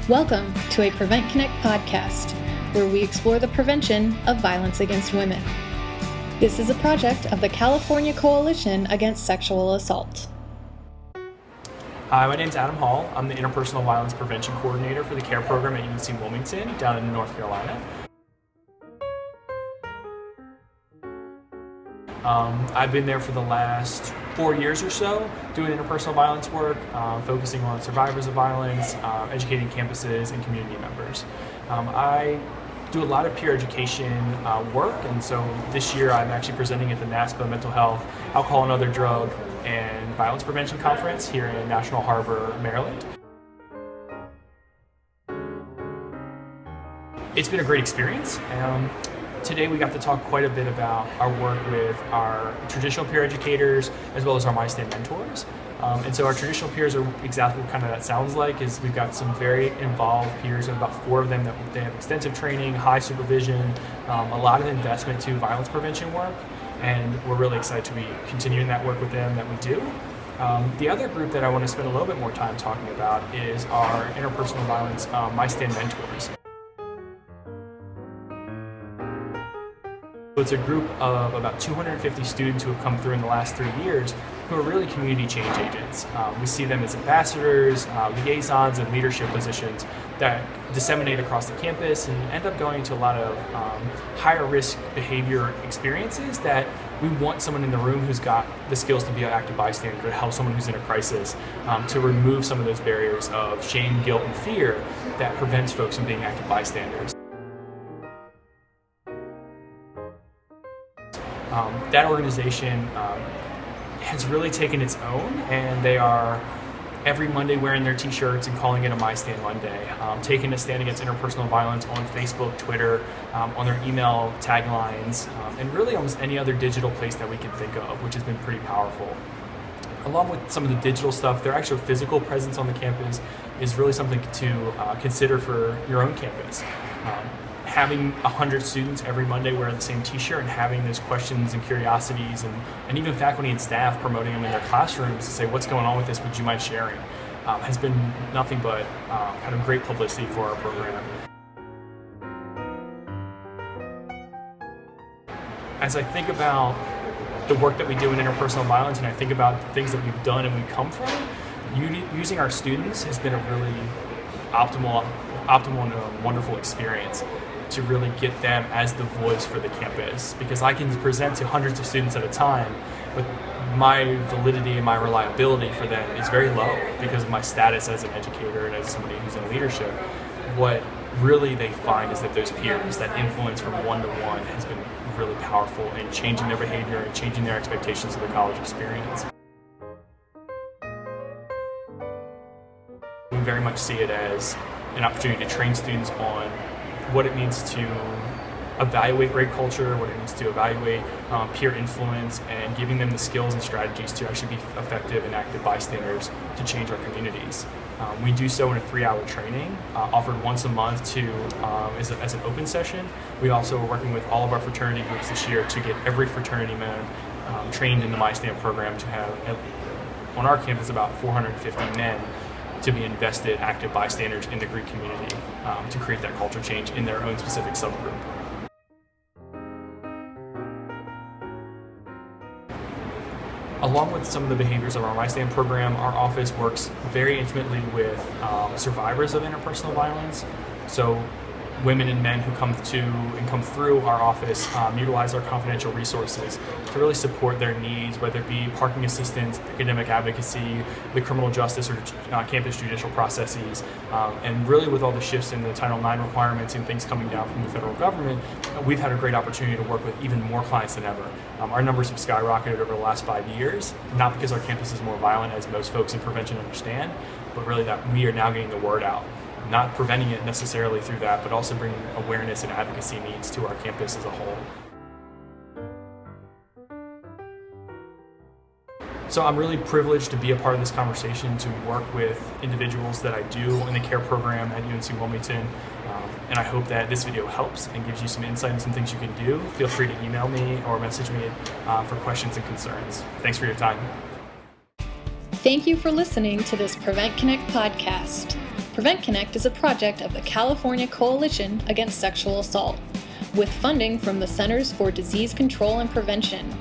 Welcome to a Prevent Connect podcast, where we explore the prevention of violence against women. This is a project of the California Coalition Against Sexual Assault. Hi, my name is Adam Hall. I'm the Interpersonal Violence Prevention Coordinator for the CARE program at UNC Wilmington down in North Carolina. I've been there for the last 4 years or so doing interpersonal violence work, focusing on survivors of violence, educating campuses and community members. I do a lot of peer education work, and so this year I'm actually presenting at the NASPA Mental Health, Alcohol and Other Drug and Violence Prevention Conference here in National Harbor, Maryland. It's been a great experience. Today we got to talk quite a bit about our work with our traditional peer educators as well as our MySTAND mentors. And so our traditional peers are exactly what kind of that sounds like, is we've got some very involved peers, and about 4 of them that they have extensive training, high supervision, a lot of investment to violence prevention work, and we're really excited to be continuing that work with them that we do. The other group that I want to spend a little bit more time talking about is our interpersonal violence MySTAND mentors. It's a group of about 250 students who have come through in the last 3 years who are really community change agents. We see them as ambassadors, liaisons, and leadership positions that disseminate across the campus and end up going to a lot of higher risk behavior experiences that we want someone in the room who's got the skills to be an active bystander, to help someone who's in a crisis, to remove some of those barriers of shame, guilt, and fear that prevents folks from being active bystanders. That organization has really taken its own, and they are every Monday wearing their t-shirts and calling it a MySTAND Monday, taking a stand against interpersonal violence on Facebook, Twitter, on their email taglines, and really almost any other digital place that we can think of, which has been pretty powerful. Along with some of the digital stuff, their actual physical presence on the campus is really something to consider for your own campus. Having 100 students every Monday wearing the same t-shirt and having those questions and curiosities, and even faculty and staff promoting them in their classrooms to say, what's going on with this, would you mind sharing, has been nothing but kind of great publicity for our program. As I think about the work that we do in interpersonal violence, and I think about the things that we've done and we come from, using our students has been a really optimal and wonderful experience to really get them as the voice for the campus, because I can present to hundreds of students at a time, but my validity and my reliability for them is very low because of my status as an educator and as somebody who's in leadership. What really they find is that those peers, that influence from one-to-one, has been really powerful in changing their behavior and changing their expectations of the college experience. We very much see it as an opportunity to train students on what it means to evaluate rape culture, what it means to evaluate peer influence, and giving them the skills and strategies to actually be effective and active bystanders to change our communities. We do so in a 3-hour training, offered once a month as an open session. We also are working with all of our fraternity groups this year to get every fraternity man trained in the MySTAND program, to have, on our campus, about 450 men to be invested active bystanders in the Greek community, to create that culture change in their own specific subgroup. Along with some of the behaviors of our MySTAND program, our office works very intimately with survivors of interpersonal violence. So women and men who come through our office utilize our confidential resources to really support their needs, whether it be parking assistance, academic advocacy, the criminal justice or campus judicial processes, and really with all the shifts in the Title IX requirements and things coming down from the federal government, we've had a great opportunity to work with even more clients than ever. Our numbers have skyrocketed over the last 5 years, not because our campus is more violent, as most folks in prevention understand, but really that we are now getting the word out. Not preventing it necessarily through that, but also bringing awareness and advocacy needs to our campus as a whole. So I'm really privileged to be a part of this conversation, to work with individuals that I do in the CARE program at UNC Wilmington. And I hope that this video helps and gives you some insight and some things you can do. Feel free to email me or message me for questions and concerns. Thanks for your time. Thank you for listening to this Prevent Connect podcast. Prevent Connect is a project of the California Coalition Against Sexual Assault, with funding from the Centers for Disease Control and Prevention.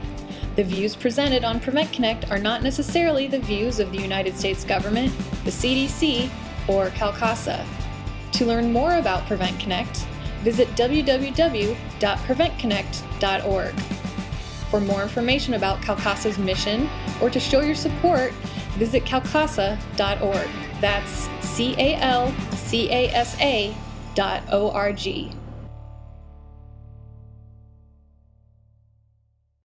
The views presented on Prevent Connect are not necessarily the views of the United States government, the CDC, or CalCASA. To learn more about Prevent Connect, visit www.preventconnect.org. For more information about CalCASA's mission or to show your support, visit calcasa.org. That's CALCASA.org.